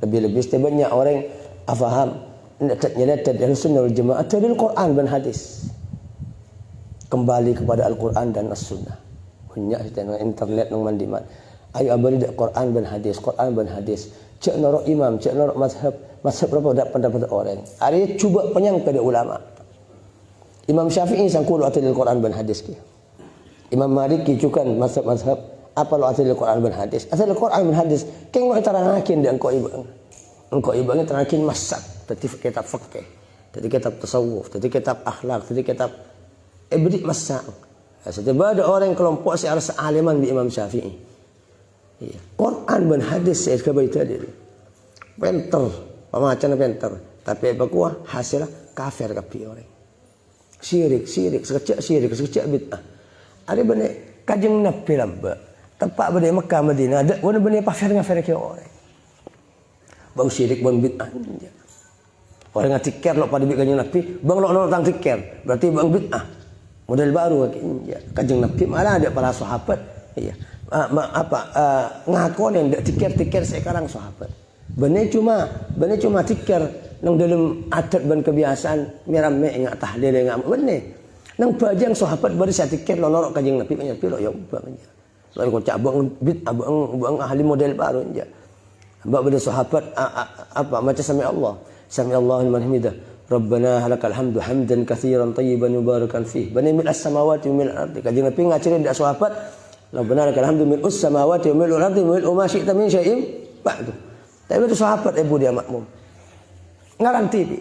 Lebih-lebih banyak orang faham nyeletet dari sunnah wal jamaah dari Al-Quran dan hadis. Kembali kepada Al-Quran dan As-Sunnah. Banyak kita internet nang mandimat. Ayo abadi dak Quran dan hadis, Quran dan hadis. Cek norok imam, cek norok mazhab berapa dak pendapat orang. Ari cuba penyang pada ulama. Imam Syafi'i sangkul atil Quran dan hadis ki. Imam Maliki cukan mazhab apa lo atil Quran dan hadis. Atil Quran dan hadis keng lo terangakin dan engko ibang. Engko ibangnya terangakin masak, tadi kitab fikih, tadi kitab tasawuf, tadi kitab akhlak, tadi kitab ibrik masak. Setiap ada orang kelompok si arsa aliman di Imam Syafi'i. Iya. Quran dan hadis saya kebaik tadi. Penter, pemacan penter. Tapi apa kuah hasilnya kafir kapi orang. Syirik, sekecil bid'ah. Ada benar kajeng nabi lamba. Tempat pada Mekah Madinah ada benar kafir ke orang. Bang syirik bang bid'ah. Orang ngatikir lo pada bid'ah nabi, bang lo tentang tikir. Berarti bang bid'ah. Model baru kajeng nabi malah ada para sahabat iya ngaku yang ndak tikir sekarang sahabat bener cuma tikir nang dalam adat dan kebiasaan mirame ingat tahlil ingat bener nang bajang sahabat baru saya tikir lo norok kajeng nabi nya piro ya ubah nya lalu kocak bang bid'ah bang ahli model baru nya mbak pada sahabat macam sami Allah liman hamidah Rabbana halakal hamdu hamdan katsiran tayyiban mubarakan fih. Bani mil as-samawati wa mil al-ardi. Kajian Nabi ngajarin dak sahabat, Rabbana halakal hamdu mil as-samawati wa mil al-ardi wa mil ma syi'ta min syai'in ba'du. Tapi itu sahabat ibu dia makmum. Ngarang TV.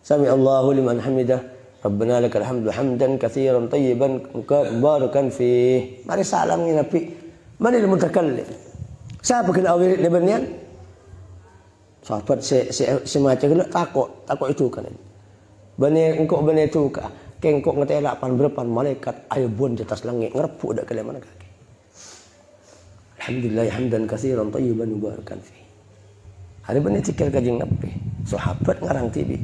Sami Allahu liman hamidah. Rabbana halakal hamdu hamdan katsiran tayyiban mubarakan fih. Mari salam ni Nabi. Mana al-mutakallim? Siapa kena awil lebanian? Sahabat semacam takut itu kan. Bani engkau bani itu kengkok ngetela pan berpan malaikat ayo bun di atas langit ngerepuk dak kalian kaki. Alhamdulillah hamdan katsiran tayyiban mubarakan fi. Hari bani tikir kajing Nabi. Sahabat ngarang tibi.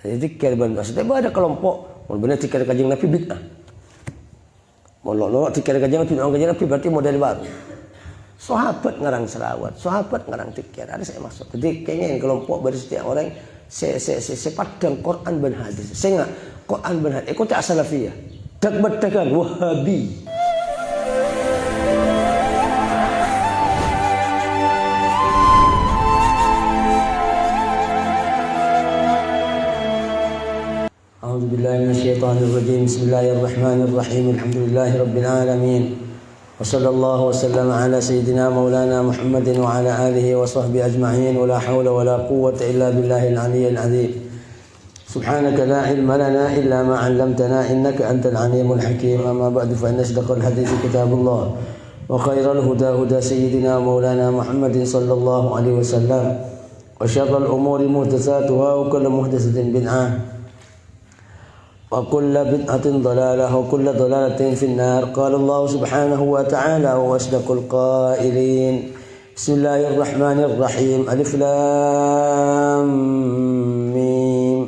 Jadi tikir ban setiap ada kelompok mun bani tikir kajing Nabi bid'ah. Molok tikir kajing Nabi berarti model baru. Sahabat ngarang selawat, sahabat ngarang tikir. Ada saya masuk. Jadi kayaknya yang kelompok pada setiap orang saya padang Quran dan hadis. Saya enggak Quran dan hadis. Ikut tak salafiyah. Tak bertekan Wahabi. A'udzubillahi minasyaitonir rajim. Bismillahirrahmanirrahim. Alhamdulillahirabbil alamin. وصلى الله وسلم على سيدنا مولانا محمد وعلى آله وصحبه أجمعين ولا حول ولا قوة إلا بالله العلي العظيم سبحانك لا علم لنا إلا ما علمتنا إنك أنت العليم الحكيم أما بعد فإن أصدق الحديث كتاب الله وخير الهدى هدى سيدنا مولانا محمد صلى الله عليه وسلم وشر الأمور محدثاتها وكل محدثة بدعة وكل بدعة ضلالة وكل ضلالة في النار قال الله سبحانه وتعالى وأصدق القائلين بسم الله الرحمن الرحيم ألف لام ميم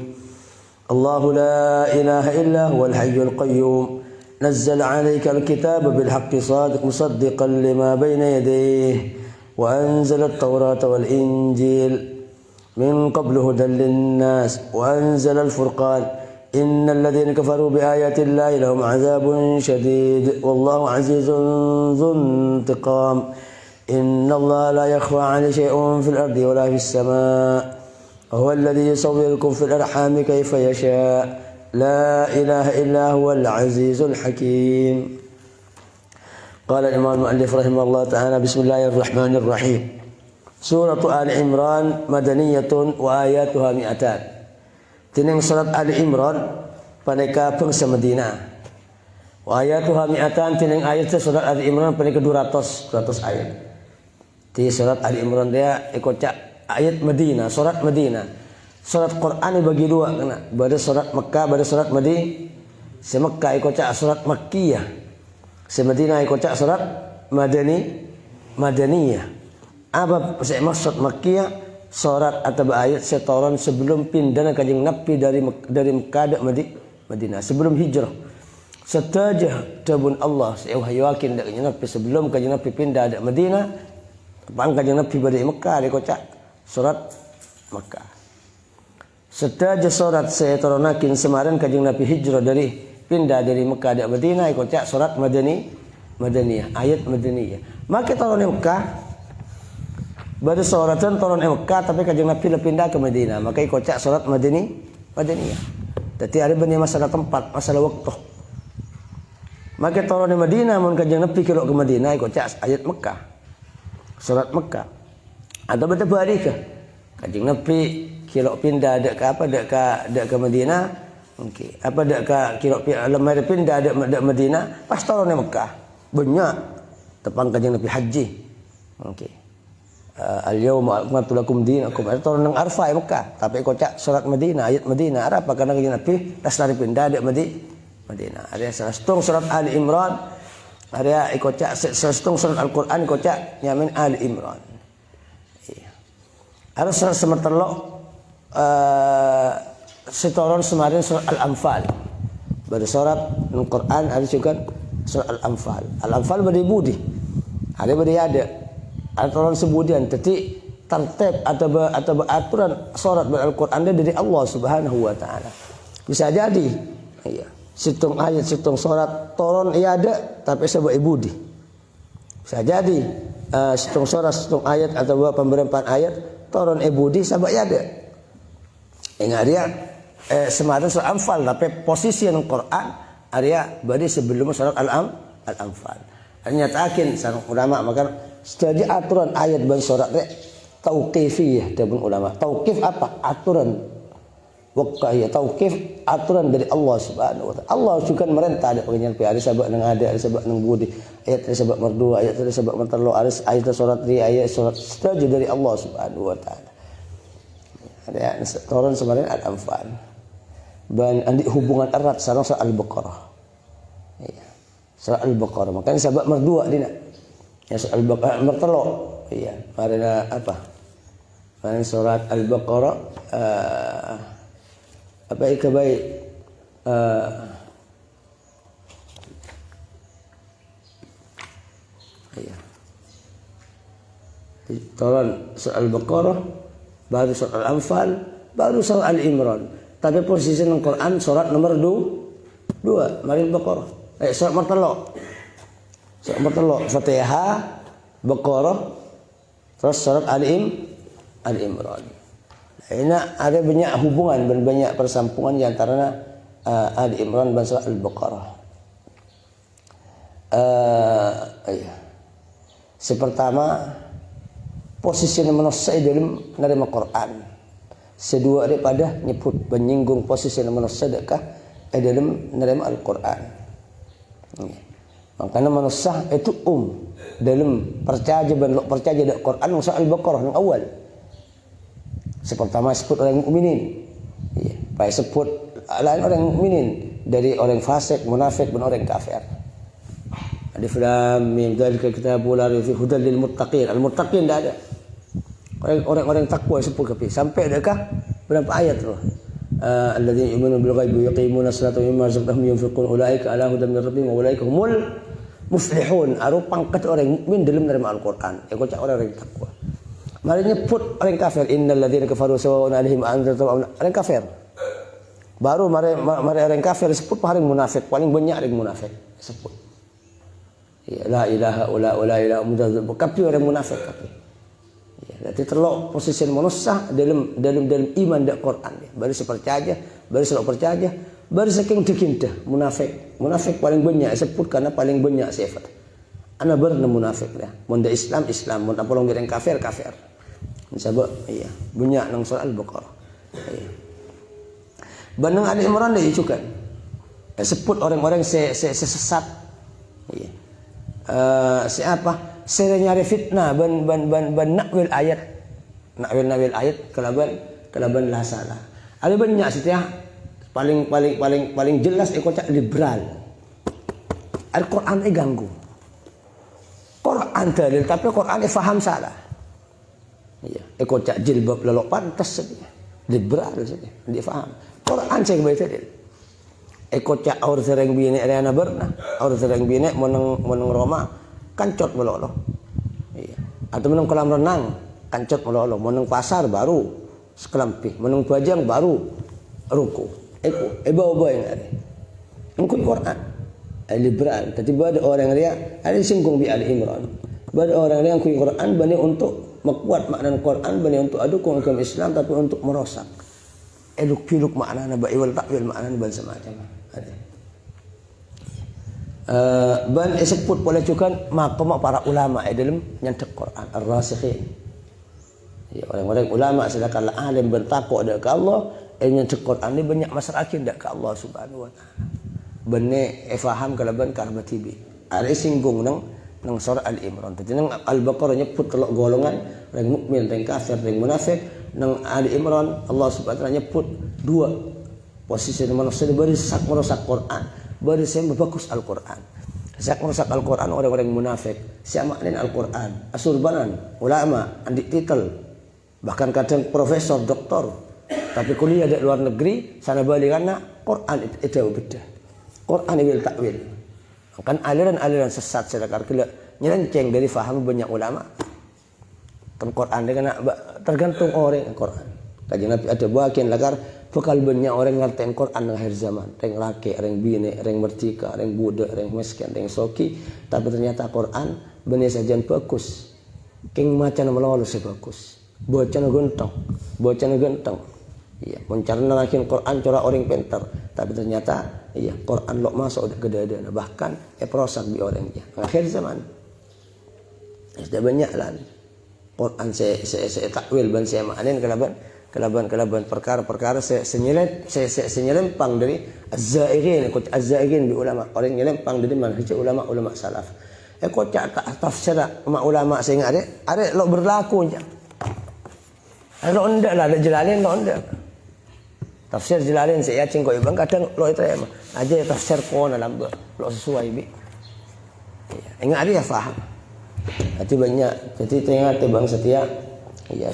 الله لا إله إلا هو الحي القيوم نزل عليك الكتاب بالحق صادق مصدقا لما بين يديه وأنزل التوراة والإنجيل من قبل هدى للناس وأنزل الفرقان إن الذين كفروا بآيات الله لهم عذاب شديد والله عزيز ذو انتقام إن الله لا يخفى عليه شيء في الأرض ولا في السماء هو الذي يصوركم في الأرحام كيف يشاء لا إله إلا هو العزيز الحكيم قال الإمام المؤلف رحمه الله تعالى بسم الله الرحمن الرحيم سورة آل عمران مدنية وآياتها 200 Tineng surat Ali Imran paneka bangsa Madinah. Wa ayatuha mi'atan tineng ayat surat Ali Imran paneka 200 ayat. Di surat Ali Imran dia ikocak ayat Madinah, surat Madinah. Surat Quran bagi dua kena. Ada surat Mekah, ada surat Madinah. Se Mekah ikocak surat Makkiyah. Se Madinah ikocak surat Madaniyah. Apa maksud Makkiyah? Surat atau ayat setoran sebelum pindah kajing Nabi dari Mekah ke Madinah sebelum hijrah. Setajah tabun Allah sewahyakin dak Nabi sebelum kajing Nabi pindah ke Madinah. Bang kajing Nabi dari Mekah dia kocak surat Mekah. Setelah surat saya turunakin semarin kanjeng Nabi hijrah dari pindah dari Mekah ke Madinah ikut cak surat Madaniyah, ayat Madaniyah. Maka turun di Mekah, baru suratan turun di Mekah tapi kanjeng Nabi pindah ke Madinah, maka ikut cak surat Madaniyah. Jadi ada banyak masalah tempat, masalah waktu. Maka turun di Madinah, mun kanjeng Nabi kira ke Madinah ikut cak ayat Mekah, surat Mekah. Atau betul hari ke kanjeng Nabi kira pindah dek ke apa dek ke Madinah, okey. Apa dek ke kira lemari pindah dek Madinah, pas turun di Mekah. Banyak depan kanjeng Nabi haji. Okey. Al-yawma akmaltu lakum dinakum. Ada turun nang Arfah Mekah, tapi kocak surat Madinah, ayat Madinah. Apa karena kanjeng Nabi tas lari pindah dek Madinah. Ada salah satu surat Ali Imran. Ada kocak salah satu surat Al-Qur'an kocak nyamin Ali Imran. Ada surat semertelok setoron semarin surat Al-Anfal. Pada surat Al-Quran ada juga surat Al-Anfal. Al-Anfal beri budi. Ada beri ada. Ada orang sebudian. Tapi tertib atau aturan surat Al-Quran dari Allah Subhanahu Wa Taala. Bisa jadi. Iya. Situng ayat, situng surat turun ia ada, tapi sebab ibudi. Bisa jadi situng surat, situng ayat atau pemberempaan ayat turun ibudi sebab ia ada. Ingat dia semarin surat Anfal, tapi posisi yang Quran area bari sebelum surat Al-Anfal. Nyatakan sang ulama maka jadi aturan ayat dan surat tauqifiyah dari ulama. Tauqif apa? Aturan. Waqa'iyah tauqif aturan dari Allah Subhanahu wa taala. Allah juga merintah ada pengen pi ada sebab nang ada sebab nang budi. Ayat sebab merdua, ayat sebab mertelo, ayat surat ri, ayat surat setuju dari Allah Subhanahu wa taala. Ada turun semarin Al-Anfal. Dan andi hubungan erat sareng surat Al-Baqarah. Iya. Surat Al-Baqarah. Makanya sebab merdua dina. Ya surat Al-Baqarah mertelo. Iya, karena apa? Karena surat Al-Baqarah apa ikabai iya. Turun surat Al-Baqarah, baru surat Al-Anfal, baru surat Al-Imran. Tapi posisi dalam Quran surat nomor 2, mari Al-Baqarah. Surat mertelo. Surat mertelo Fatihah, Baqarah, terus surat Al-Imran. Ini ada banyak hubungan dan banyak persampungan di antara Al-Imran dan surat Al-Baqarah. Iya. Sepertama posisi manusia dalam menerima Quran. Sedua daripada nyebut menyinggung posisi manusia dekat dalam menerima Al-Quran. Makanya manusia itu dalam percaya dengan Quran surah Al-Baqarah yang awal. Sepertama sebut orang mukminin. Iya, baik sebut lain orang mukminin dari orang fasik, munafik dan orang kafir. Alif lam mim dzalika kitabul la raiba fihi hudal lil muttaqin. Al-muttaqin dah ada. Orang-orang takwa sebut kapi sampai adakah berapa ayat tu? Alladzina yu'minuna bil ghaibi wa yuqimuna as-salata wa mimma razaqnahum yunfiqun ulaika ala hudan min rabbihim wa ulaika humul muflihun. Aru pangkat orang mukmin dalam menerima Al-Quran. Aku cak orang takwa. Mari nyebut orang kafir innal ladzina kafaru sawa'un 'alaihim anzartahum orang kafir. Baru mari orang kafir sebut paling munafik, paling banyak orang munafik sebut. Ya la ilaha illa wa la ilaha illallah. Kapi orang munafik kapi. Jadi terlok posisi manusia dalam iman dan Quran. Baru sepercaya, baru selalu percaya, baru saking dekindah munafik paling banyak sebut karena paling banyak sifat. Ana berna munafik dah. Mun Islam, mun apa orang kafir. Sebab iya, banyak nang surah Al-Baqarah. Iya. Banang Ali Imran dia juga. Sebut orang-orang sesat. Iya. Siapa? Saya nyari fitnah ban nakwil ayat kelaban lah salah. Ada banyak sih ya paling jelas ikut liberal. Al-Quran ganggu. Quran dalil tapi Quran faham salah. Iya, ikut jilbab lalu pantas saja. Liberal saja, dia faham. Quran saya baca dalil. Ikut orang sering bini arena berna, orang sering bini menang Roma. Kancot belok. Iya. Atau menang kolam renang. kancot melolo, meneng pasar baru sekelampih, meneng bajang baru ruku. Eba yang ada. Engkau Quran. Liberal. Tadi ada orang dia ada singgung bi Ali Imran. Ada orang yang engkau Quran bani untuk mekuat makna Quran bani untuk adukung agama Islam tapi untuk merosak. Piluk makna ba iwal takwil makna ban semacam. Ada. Ban sebut boleh juga maqam para ulama dalam nyantek Quran ar-rasikhin. Ya, orang-orang ulama sedangkan alim bertakwa kepada Allah, nyantek Quran ni banyak masyarakat dak ke Allah Subhanahu wa taala. Bene faham kalaban karba tibi. Ada singgung nang surah Al-Imran. Tadi nang Al-Baqarah nyebut telok golongan orang mukmin, orang kafir, orang munafik. Nang Ali-Imran Allah Subhanahu wa taala nyebut dua posisi manusia bari sak merusak Quran. Bari saya bagus Al-Quran. Sak merusak Al-Quran orang-orang munafik. Siapa makna Al-Quran? Asurbanan, ulama, andik titel. Bahkan kadang profesor, doktor. Tapi kuliah di luar negeri, sana balik karena Quran itu beda. Quran itu takwil. Kan aliran-aliran sesat sedekar kila nyelenceng dari faham banyak ulama. Kan Quran dia kena tergantung orang Quran. Kajian Nabi ada bagian lagar bakal banyak orang ngertiin Quran di akhir zaman. Orang laki, orang bini, orang merdeka, orang budak, orang miskin, orang soki. Tapi ternyata Quran benih sajian bagus. King macan melolo sebagus. Bocana genteng. Iya, mencari narakin Quran cara orang pintar. Tapi ternyata iya Quran lo masuk ke dada. Bahkan prosak di orangnya. Akhir zaman. Sudah banyak lah. Quran saya takwil ban saya maknain kelaban perkara-perkara saya nyelempang dari az-zairin di ulama. Orang nyelempang dari manhaj ulama salaf. Kocak tafsir ulama saya ada lo berlaku aja. Lo ndak lah ada Jalalain lo ndak. Tafsir Jalalain saya yakin kau ibang kadang lo itu ya aja tafsir kau dalam lo sesuai bi. Ingat ada ya faham. Jadi banyak jadi tengah bang setia ya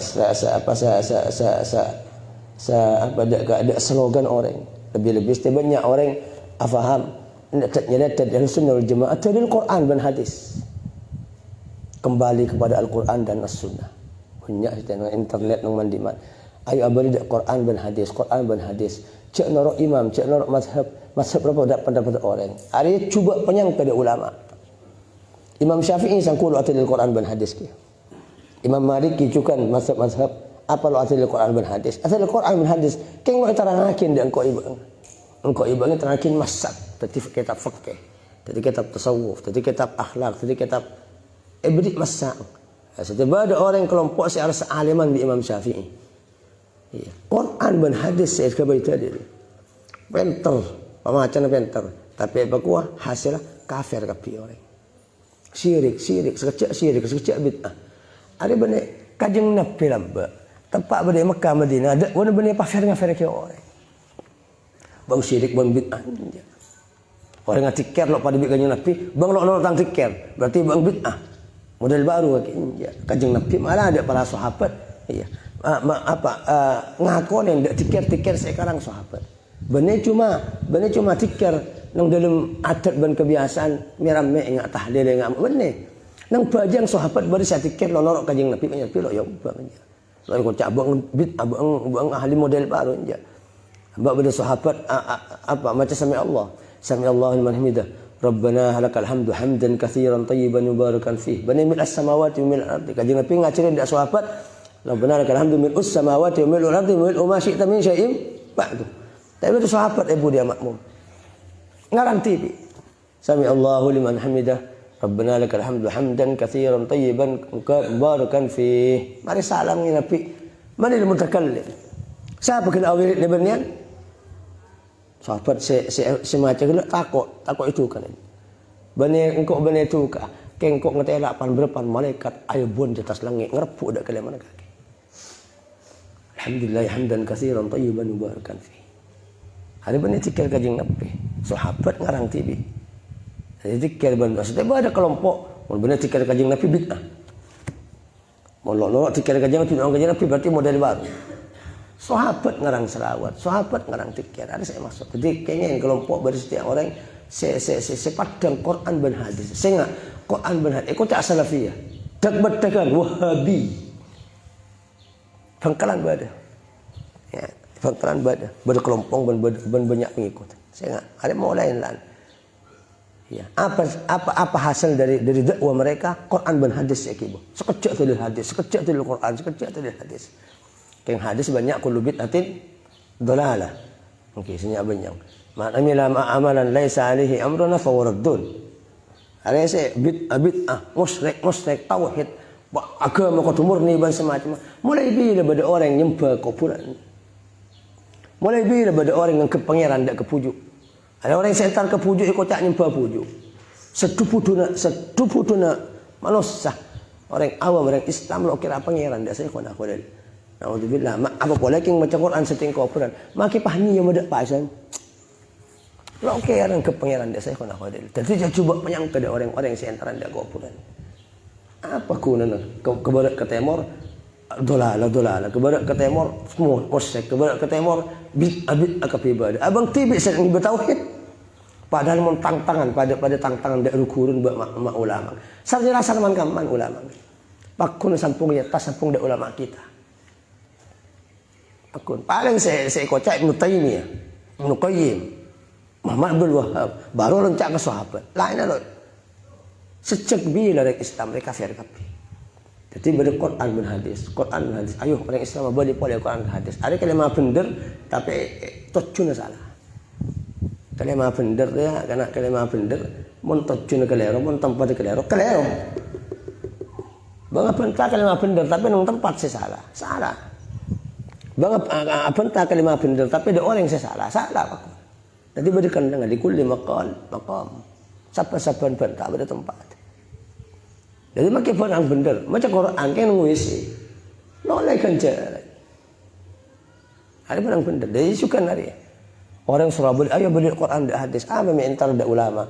ada slogan orang lebih banyak orang faham nyelet dari sunnah wal jamaah dari Quran dan hadis kembali kepada Al-Quran dan As-Sunnah banyak di internet nang mandiman ayo abadi Quran dan hadis cek noro imam cek noro mazhab berapa pendapat orang ari cuba penyang pada ulama Imam Syafi'i sangkul atil Quran dan hadis ke Imam Maliki juga mazhab apa lo atil Quran dan hadis atil Quran dan hadis keng wa tarangakin dan engko ibang tarangakin masak tadi kitab fikih tadi kitab tasawuf tadi kitab akhlak tadi kitab ibri masak setiap ada orang kelompok secara sealiman di Imam Syafi'i ya. Quran dan hadis saya kebaik tadi penter pemacan penter tapi apa kuah hasilnya kafir kapi orang syirik sekecil bid'ah ada benar kajeng Nabi lamba tempat benar Mekah Madinah ada benar kafir ke orang bang syirik bang bid'ah orang ngatikir lo pada kajeng Nabi bang lo tang tikir berarti bang bid'ah model baru kajeng Nabi malah ada para sahabat iya ngaku yang tidak tikir sekarang sahabat benar cuma tikir nang dalam adat dan kebiasaan mirame ingat tahlil ingat benar nang bajang sahabat baru saya tikir lo norok kajeng Nabi banyak pilo ya banyak lo ikut cabang bid'ah bang ahli model baru aja mbak pada sahabat apa macam sami Allah liman hamidah Rabbana halakal hamdu hamdan katsiran tayyiban mubarakan fih bani mil as-samawati wa mil al-ardi kajeng Nabi ngajarin dak sahabat Rabbana halakal hamdu mil as-samawati wa mil al-ardi wa mil ma syi'ta min syai'in ba'du tapi itu sahabat ibu dia makmum ngaranti bi sami Allahu liman hamidah Rabbana lakal hamdu hamdan katsiran tayyiban mubarakan fih mari salam ni Nabi mana yang mutakallim siapa kena awil ni bernian sahabat semacam takut itu kan bani engkau bani itu ka kengkok ngetelak pan berpan malaikat ayo bun di atas langit ngerepuk dak kalian mana kaki alhamdulillah hamdan katsiran tayyiban mubarakan fih hari bani tikir kajing Nabi sahabat ngarang tibi jadi tikir ban maksudnya ada kelompok mun bener tikir kajing Nabi bid'ah molok tikir kajing Nabi berarti model baru sahabat ngarang selawat sahabat ngarang tikir ada saya masuk jadi kayaknya yang kelompok baru setiap orang sepadang Quran dan hadis saya enggak Quran dan hadis ikut tak salafiyah dak bedakan wahabi Pangkalan berada. Ya, pangkalan berkelompok banyak pengikut. Saya enggak ada mau lain. Ya, apa hasil dari dakwah mereka? Quran dan hadis ya kibo. Sekejap tu hadis, sekejap tu Quran, sekejap tu hadis. Yang hadis banyak kullu bid'atin dalalah. Okey, senyap banyak. Man amila amalan laisa alaihi amruna fa waraddun. Ada saya bid'ah, musyrik, tauhid, agama kau murni dan semacam. Mulai bila pada orang yang nyembah kuburan. Mulai bila pada orang yang ke pangeran dak kepujuk. Ada orang yang setan kepujuk ikut tak nyembah pujuk. Sedupuduna manusia. Orang awam orang Islam lo kira pangeran dak saya kena kodel. Naudzubillah. Apa boleh king baca Quran seting kuburan. Maki pahni yang ada pasan. Lo kira ke pangeran dak saya kena kodel. Jadi dia cuba menyangka ada orang-orang yang setan dak kuburan. Apa gunanya ke barat ke timur dolala ke barat ke timur semua musyrik ke barat ke timur bid'ah ibadah abang tibik sedang bertauhid padahal mon tantangan pada tantangan dak rukurun mak ulama sarjana sarman kaman ulama pakun sampungnya tas sampung dak ulama kita pakun paling saya kocak Ibnu Taimiyah Ibnu Qayyim Muhammad Abdul Wahhab baru loncak ke sahabat lainnya loh. Sejak bila orang Islam mereka kafir kabeh. Jadi pada Quran dan hadis. Ayo orang Islam boleh Quran dan hadis. Ada kalimah benar tapi tujuannya salah. Kalimah benar ya karena kalimah benar mun tujuannya keliru, mun tempat keliru. Bang bantah kalimah benar tapi nang tempat salah. Bang bantah kalimah benar tapi ada orang yang salah. Pak. Jadi berikan dengan di kulli maqam. Siapa bantah pada tempat. Jadi makin orang bener, macam Quran kan nguisi, nolak jalan. Ada orang bener, jadi suka nari. Orang Surabaya, ayo beli Quran dan hadis, apa mentar dak ulama,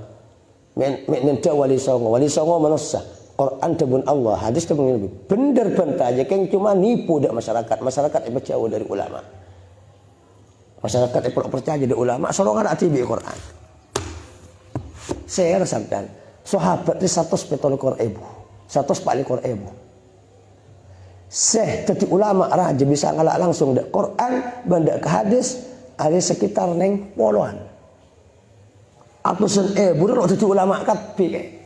minta wali songo manusia. Quran tebun Allah, hadis tebun Nabi. Bener bantah aja, kan cuma nipu dak masyarakat yang jauh dari ulama. Masyarakat yang percaya jadi ulama, sorongan ati bi Quran. Saya rasakan, sahabat di 140.000. 140.000. Tadi ulama raja bisa ngalak langsung dak Quran banda ke hadis ada sekitar neng puluhan. Atusan budak tadi ulama kabeh.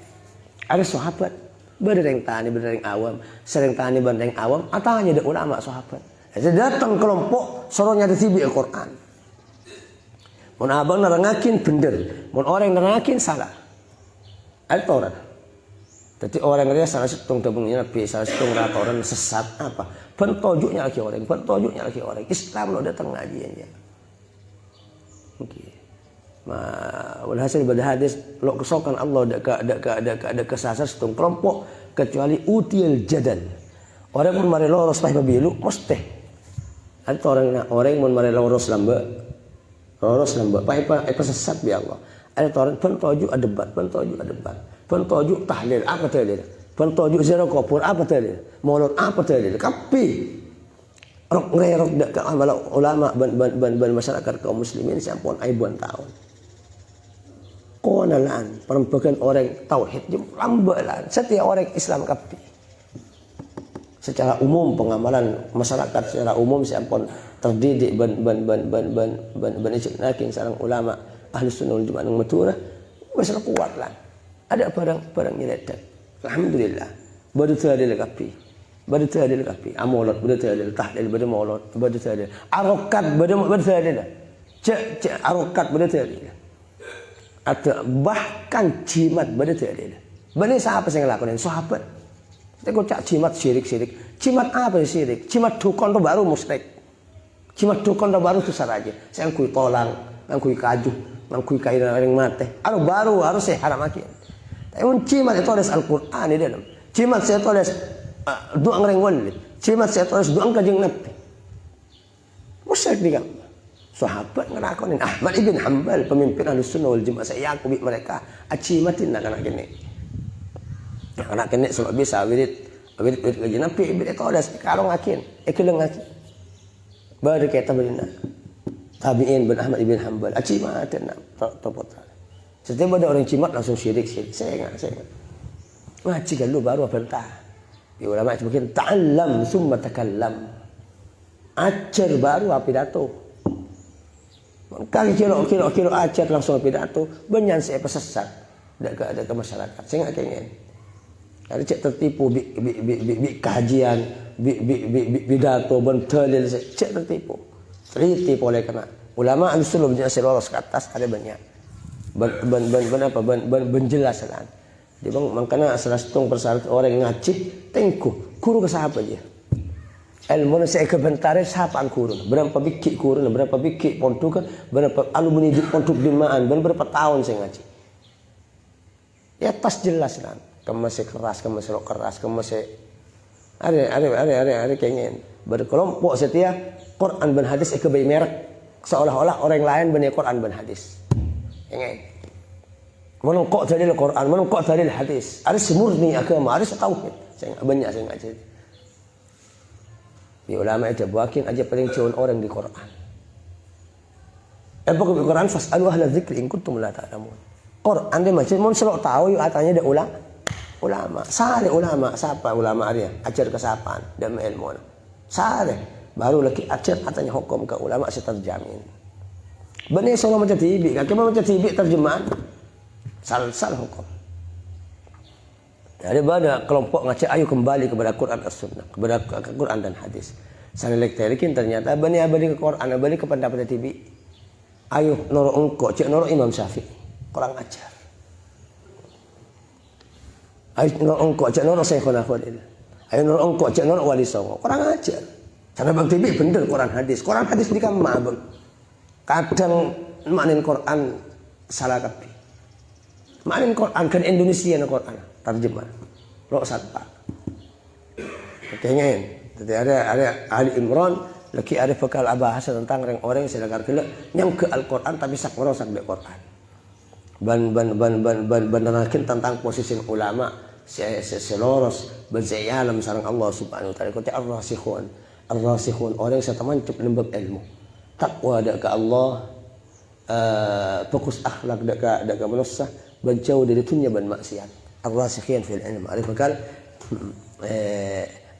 Ada sahabat berdering tani berdering awam, sering tani berdering awam atanya dak ulama sahabat. Jadi datang kelompok soronya ditibi Al-Quran. Mun abang nerangakin bener, mun orang nerangakin salah. Ada orang. Jadi orang dia salah setung tabungnya Nabi, salah setung rata orang sesat apa? Pentojuknya lagi orang. Islam lo datang ngaji aja. Okey. Walhasil pada hadis lo kesokan Allah ada kesasar setung kelompok kecuali util jadal. Orang pun mari loros pai pabilu mesti. Ada orang mun mari loros lamba. Pai sesat bi Allah. Ada orang pentojuk debat. Pentojuk tahlil apa tahlil? Pentojuk zero kopur apa tahlil? Maulud apa tahlil? Kapi. Rok dak ka ulama ban masyarakat kaum muslimin sampun aibuan tahun. Konalan perempuan orang tauhid lambalan setiap orang Islam kapi. Secara umum pengamalan masyarakat secara umum sampun terdidik ban ijnakin sareng ulama Ahlus Sunnah wal Jamaah nang Madura wis kuat lah. Ada barang nyeredak. Alhamdulillah. Baru tadil kapi. Amolat baru tadil tahlil baru maulud baru tadil. Arokat baru tadil. Cek arokat baru tadil. Atau bahkan jimat baru tadil. Bani siapa yang ngelakuin? Sahabat. Kita kocak jimat syirik. Jimat apa syirik? Jimat dukun itu baru musyrik. Jimat dukun itu baru susah aja. Saya ngkui tolang, ngkui kaju, ngkui kain yang mati. Baru harus saya haram lagi. Tapi cimat itu tulis Al-Quran di dalam. Cimat saya tulis doa ngerengwan. Cimat saya tulis doa kajeng Nabi. Musyrik juga. Sahabat ngelakonin Ahmad ibn Hanbal pemimpin Ahlus Sunnah wal Jamaah saya yakub mereka acimatin nak anak kene. Anak kene sebab bisa wirid kajeng Nabi ibn tulis kalau ngakin, keleng ngakin. Baru kita berina. Tabi'in bin Ahmad ibn Hanbal acimatin nak topot. Setiap ada orang cimat langsung syirik. Saya enggak. Ngaji dulu baru bantah. Di ulama itu mungkin ta'allam summa takallam. ajar baru pidato. Kali kilo ajar langsung pidato, banyak saya pesesat ada ke masyarakat. Saya nggak ingin. Ada cek tertipu bi kajian, pidato, dalil, cek tertipu. Tertipu oleh karena ulama justru lebih lolos ke atas ada banyak. Penjelasan. Dia bang, makanya salah satu persyarat orang yang ngaji, tengku, guru ke siapa dia? Ilmu saya kebentarin siapa guru? Berapa bikik guru? Berapa bikik pontukan? Berapa alumni di pontuk dimaan? Berapa tahun saya ngaji? Ya pas jelas kan. Kamu masih keras, kamu masih keras, kamu masih ada kayaknya berkelompok setia Quran dan hadis kebaik merek seolah-olah orang lain benar Quran dan hadis. Kayaknya. Menengkok dalil Quran, menengkok dalil hadis. Ada semurni agama, ada tauhid. Saya ngaji. Di ulama itu buakin aja paling jauh orang di Quran. Pokok di Quran fas'alu ahla dzikri in kuntum la ta'lamun. Quran dia macam mun selok tahu yuk atanya ada ulama. Sare ulama, siapa ulama dia? Ajar ke siapa? Dan ilmu. Sare baru lagi ajar katanya hukum ke ulama seterjamin. Benih soal macam tibi, kakek macam tibi terjemahan. Sal hukum. Ada banyak kelompok ngajak ayo kembali kepada Quran dan Sunnah, kepada Quran dan hadis. Saya lekterikin ternyata bani abadi ke Quran, abadi ke pendapat tibi. Ayo noro engko, cek noro Imam Syafi'i, kurang ajar. Ayo noro engko, cek noro Syekhuna Khalil. Ayo noro engko, cek noro Wali Songo, kurang ajar. Karena bang tibi bener Quran hadis di kamar bang. Kadang maknin Quran salah kabeh. Maknin Quran kan Indonesia na Quran terjemah. Lo satpa. Kayaknya jadi ada Ali Imran lagi ada bekal bahasa tentang orang yang sedekar gelak yang ke Al-Quran tapi sak merosak di Quran. Ban tentang posisi ulama seloros berzayalam sareng Allah Subhanahu wa taala kata ar-rasikhun orang yang termancuk lembab ilmu. Takwa dak ke Allah fokus akhlak dak ke manusia berjauh dari dunia dan maksiat. Ar-rasikhin fil ilm. Ada bekal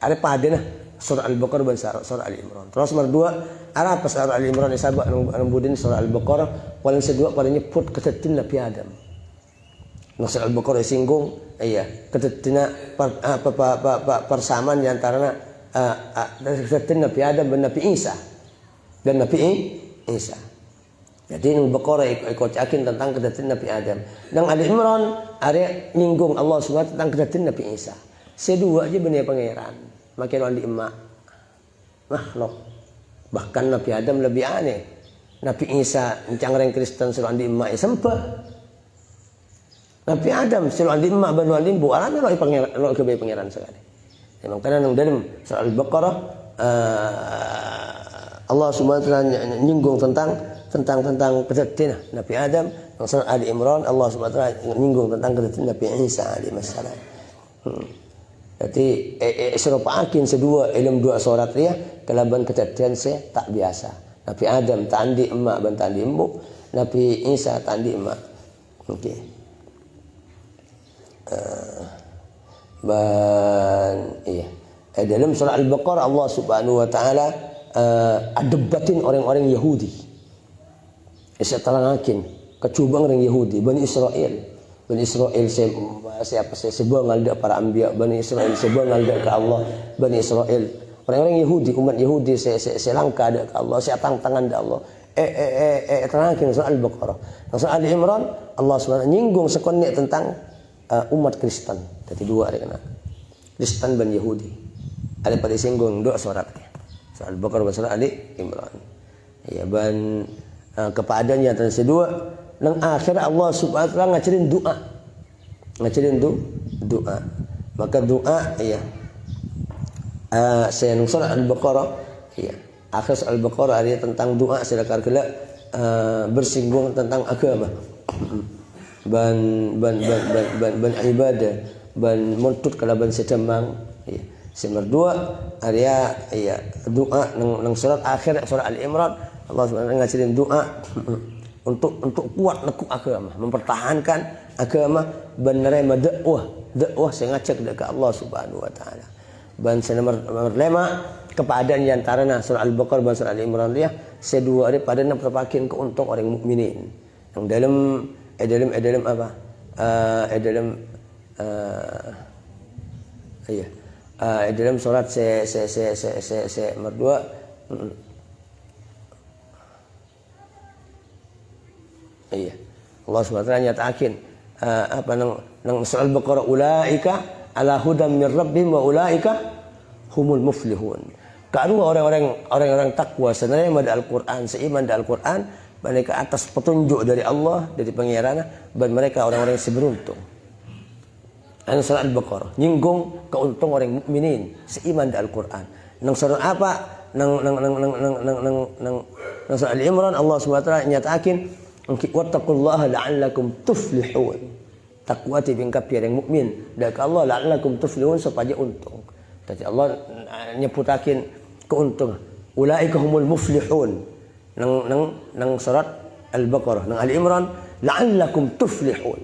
ada padana surah Al-Baqarah dan surah Al-Imran. Terus nomor 2, ada pas surah Al-Imran disabak nembudin surah Al-Baqarah, paling kedua pada nyebut ketetin Nabi Adam. Surah Al-Baqarah singgung ketetina persamaan di antara ketetin Nabi Adam dan Nabi Isa. Dan Nabi Isa. Jadi Al-Baqarah ikut tentang kedatin Nabi Adam. Dan Al-Imran ada nyinggung Allah SWT tentang kedatin Nabi Isa. Sedua aja benih pangeran. Makin orang emak makhluk. Bahkan Nabi Adam lebih aneh. Nabi Isa cangkreng Kristen suruh andi emak sempat. Nabi Adam suruh andi emak banu alim bu alam lo pangeran lo kebaik pangeran sekali. Memang karena nang dalam surah Al-Baqarah Allah SWT nyinggung tentang kedatin Nabi Adam. Yang surah Ali Imran Allah SWT nyinggung tentang kedatin Nabi Isa alaihi wassalam. Jadi serupakin sedua ilmu dua surat dia kelaban kedatin saya tak biasa. Nabi Adam tandi emak dan tandi embuk, Nabi Isa tandi emak. Okey. Dalam surah Al-Baqarah Allah Subhanahu wa taala debatin orang-orang Yahudi. Saya terangkan kecubang orang Yahudi, Bani Israel. Bani Israel siapa sebengal dak para anbiya, Bani Israel sebengal dak ke Allah, Bani Israel. Orang-orang Yahudi, umat Yahudi selangkah dak ke Allah, tangan dak Allah. Terangkan surah Al-Baqarah. Surah Ali Imran Allah SWT nyinggung sekonek tentang umat Kristen. Jadi dua ada kena. Kristen dan Yahudi. Ada pada singgung dua suratnya. Surah Al-Baqarah dan surah Ali Imran. Ya ban kepadanya dan sedua nang akhir Allah Subhanahu wa taala ngajarin doa. Ngajarin doa. Maka doa saya nang surah Al-Baqarah akhir surah Al-Baqarah ada tentang doa sedekar gelak bersinggung tentang agama. Ban ibadah, ban muntut kalaban sedemang. Nomor 2 area doa nang surat akhir surah Al-Imran Allah Subhanahu ngajarin doa untuk kuat lekuk agama, mempertahankan agama, menerima dakwah saya ngajak ke Allah Subhanahu wa taala. ban nomor 5 kepadaan di antarana surah Al-Baqarah dan surah Al-Imran dia sedua ada pada nampakin keuntung orang mukminin yang dalam apa dalam surat nomor 2 Allah SWT nyatakan nang surah Al-Baqarah ulaika ala hudam min rabbihim wa ulaika humul muflihun. Kedua orang-orang takwa sebenarnya pada Al-Qur'an, seiman dengan Al-Qur'an, mereka atas petunjuk dari Allah, dari pangeranna, dan mereka orang-orang yang seberuntung. Anu surah Al-Baqarah nyinggung keuntung orang mukminin seiman dengan Al-Qur'an. Nang surah apa? Nang surah Al-Imran Allah SWT nyatakan wattaqullaha la'allakum tuflihun. Takwa ti bingkap yang mukmin dan Allah la'allakum tuflihun supaya untung. Jadi Allah nyebutakin keuntungan. Ulaika humul muflihun. Nang surat Al-Baqarah, nang Al-Imran la'allakum tuflihun.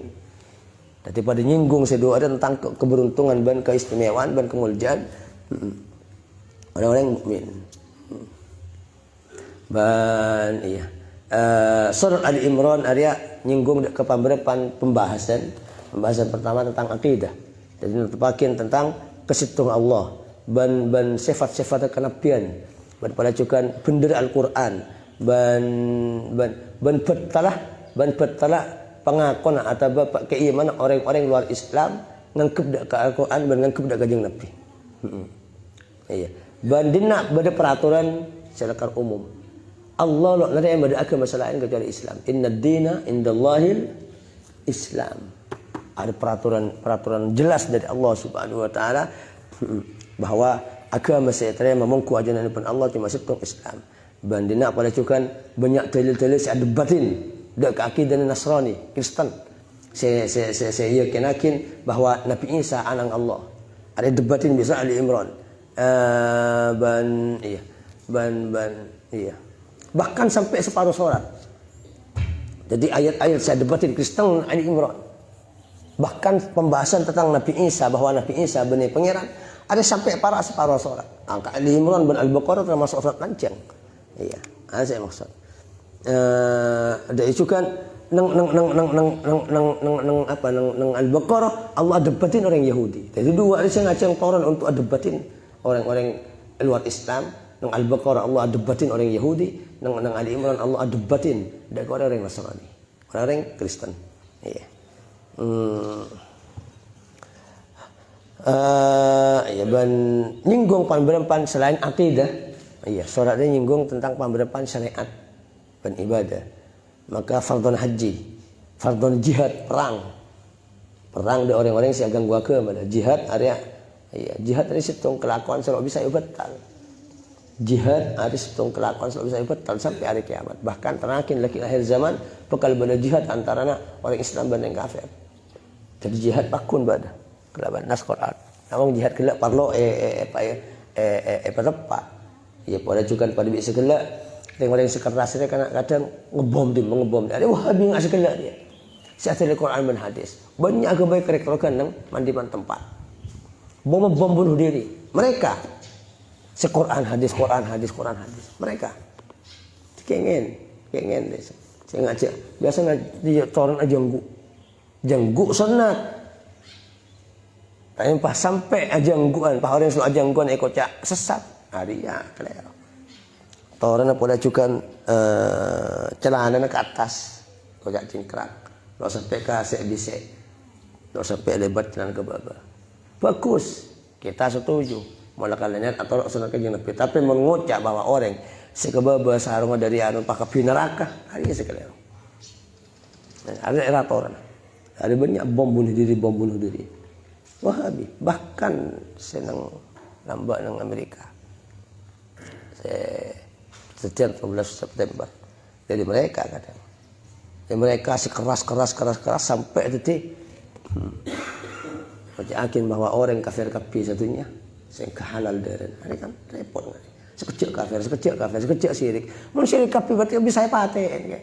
Jadi pada nyinggung sedua ada tentang keberuntungan dan keistimewaan dan kemuliaan orang-orang mukmin. Ban surat Al-Imran area nyinggung ke pembahasan pertama tentang akidah. Jadi terpakin tentang kesituan Allah ban sifat-sifat kenabian ban pelacukan bendera Al-Qur'an ban betalah pengakuan atau keimanan orang-orang luar Islam ngangkep dak Al-Qur'an ban ngangkep dak kanjeng Nabi. Iya. Ban dina pada peraturan secara umum. Allah lo nada yang bada agama selain kecuali Islam. Inna dina indallahil Islam. Ada peraturan jelas dari Allah Subhanahu wa taala bahwa agama saya memangku ajaran daripada Allah cuma satu Islam. Bandina pada cukan banyak dalil-dalil saya debatin dak akidah Nasrani, Kristen. Saya yakin bahwa Nabi Isa anak Allah. Ada debatin bisa Ali Imran. Bahkan sampai separuh surat. Jadi ayat-ayat saya debatin Kristen Ali Imran. Bahkan pembahasan tentang Nabi Isa bahwa Nabi Isa benih pangeran ada sampai separuh surat. Angka Ali Imran dan Al-Baqarah termasuk surat panjang. Iya, ada saya maksud. Ada itu kan nang Al-Baqarah Allah debatin orang Yahudi. Jadi dua ada saya ngaceng Taurat untuk debatin orang-orang luar Islam. Nang Al-Baqarah Allah debatin orang Yahudi, nang Ali Imran Allah debatin dari orang Nasrani, orang Kristen. Iya. Ban nyinggung pemberempan selain akidah. Iya, suratnya nyinggung tentang pemberempan syariat dan ibadah. Maka fardhon haji, fardhon jihad, perang dari orang-orang yang ganggu agama. Jihad area, iya, jihad dari situng kelakuan selalu bisa batal. Jihad ada situng kelakuan selalu bisa batal sampai hari kiamat. Bahkan terakhir lagi akhir zaman bakal pada jihad antara orang Islam dan orang kafir. Jadi jihad pakun pada kelaban nas Quran. Namun jihad kelak parlo tepat. Ya pada juga pada bisa kelak orang yang sekeras dia kadang ngebom. Ada Wahabi enggak sekelak dia. Siasat Al-Quran dan hadis. Banyak agama kerek-kerekan nang mandiman tempat. Bom bunuh diri. Mereka Quran hadis. Mereka kengen deh. Saya ngajak. Biasanya dia toran aja janggu sunat. Tapi pas sampai ajangguan, pas orang selalu ajangguan ikut cak sesat. Hari ya kelihatan. Toran apa dah cukan celana ke atas, kocak cingkrak. Lo sampai ke bisa, lo sampai lebat celana ke bawah. Bagus, kita setuju. Malah kalian atau sunat kanjeng Nabi. Tapi mengucap bahwa orang sekebaba sarung dari anu pakai neraka, hari sekalian. Ada era toran. Ada banyak bom bunuh diri. Wahabi, bahkan senang lambat nang Amerika. Sejak 12 September. Jadi mereka kadang. Dan mereka sekeras sampai detik. Yakin bahwa orang kafir satunya sing halal deren. Ini kan repot kan. Sekecil kafir, syirik. Mun syirik kafir berarti bisa paten kan.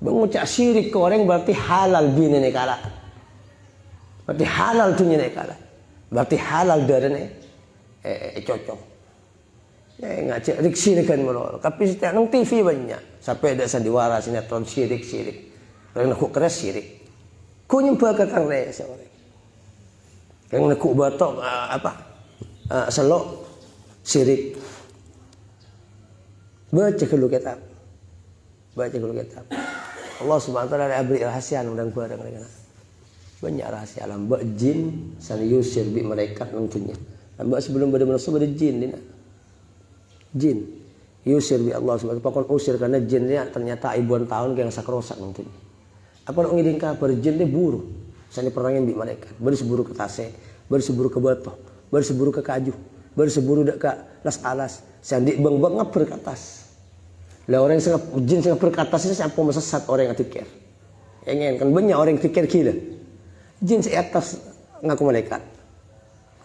Mengucap syirik ke orang berarti halal bini nekala. Berarti halal dunia nekala. berarti halal darane cocok. Ngajak riksi kan mulu. Tapi setiap nang TV banyak. Sampai ada sandiwara sinetron syirik. Orang nak keras syirik. Ku nyembah ke kang res orang. Kang nak batok selok syirik. Baca dulu kitab. Allah Subhanahu wa taala beri rahasia nang barang mereka. Banyak rahasia alam mbak jin san yusir bi malaikat nantunya. Mbak sebelum pada manusia pada jin dina. Jin yusir bi Allah Subhanahu wa taala pakon usir karena jin dia ternyata ribuan tahun yang sakrosak nantunya. Apa nak ngiding kabar jin dia buru. Sani perangin bi malaikat. Baru seburu ke tase, baru seburu ke batu, baru seburu ke kaju, baru seburu dak ka las alas. Sandi bang ngap berkatas. Lah orang yang jin sangat berkatas ini siapa mesesat orang yang tikir. Ingin kan banyak orang yang tikir gila. Jin di atas ngaku malaikat.